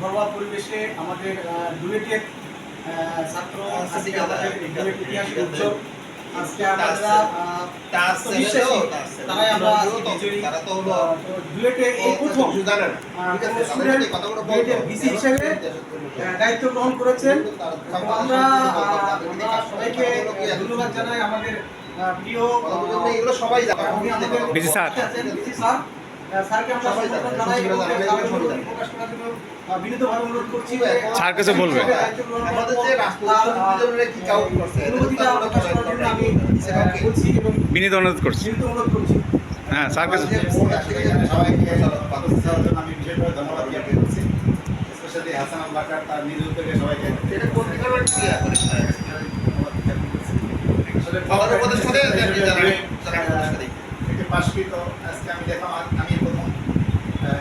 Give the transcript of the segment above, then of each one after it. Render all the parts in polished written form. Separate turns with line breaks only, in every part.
ঘরোয়া পরিবেশে আমাদের ডুয়েটের ছাত্র আজকে আমাদের ডুয়েট ইতিহাসের উৎসব আজকে আমরা বিশ্বাসী তারাই আমরা ডুয়েটে এই প্রথম ভিসি হিসেবে দায়িত্ব গ্রহণ করেছেন। আমরা সবাইকে ধন্যবাদ জানাই আমাদের প্রিয়
সবাই
ভিসি স্যার স্যারকে আমরা সম্মান জানাই এবং প্রকাশ করার জন্য বিনীতভাবে অনুরোধ করছি।
স্যার কিছু বলবেন।
আমি বলছি এবং
বিনীত অনুরোধ করছি। হ্যাঁ স্যার কিছু
আমি বিশেষভাবে ধন্যবাদ জ্ঞাপন করছি, স্পেশালি হাসান আল বাকার তার নিজ উদ্যোগে সবাইকে পাশকৃত আজকে আমি দেখলাম আমি প্রথম,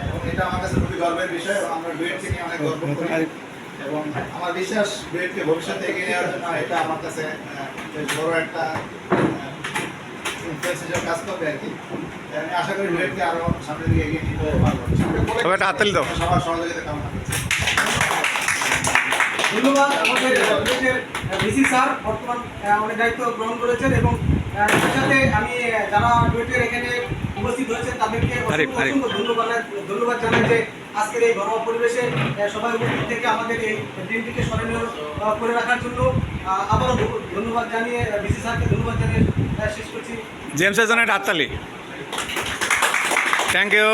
এবং এটা আমার কাছে খুবই গর্বের বিষয় এবং আমরা ডুয়েটকে নিয়ে অনেক গর্ব করি এবং আমার বিশ্বাস ডুয়েটকে ভবিষ্যতে এগিয়ে নেওয়ার জন্য এটা আমার কাছে বেশ বড় একটা ইনফ্লুয়েন্স হিসেবে কাজ করবে আর কি। আমি আশা করি ডুয়েটকে আরও সামনের দিকে এগিয়ে নিতে পারবো।
সবাই একটা হাততালি দাও।
সবার সহযোগিতা কামনা করছি।
ধন্যবাদ আমাদের ডুয়েটের ভিসি স্যার বর্তমান অনেক দায়িত্ব গ্রহণ করেছেন এবং সাথে আমি যারা ডুয়েটের এখানে উপস্থিত হয়েছেন তাদেরকে ধন্যবাদ জানাই যে আজকের এই ঘরোয়া পরিবেশে সবাই উপস্থিত থেকে আমাদের এই দিনটিকে স্মরণীয় করে রাখার জন্য আবারও ধন্যবাদ জানিয়ে ভিসি স্যারকে ধন্যবাদ জানিয়ে শেষ করছি।
জেমসের জন্য একটা হাততালি। Thank you.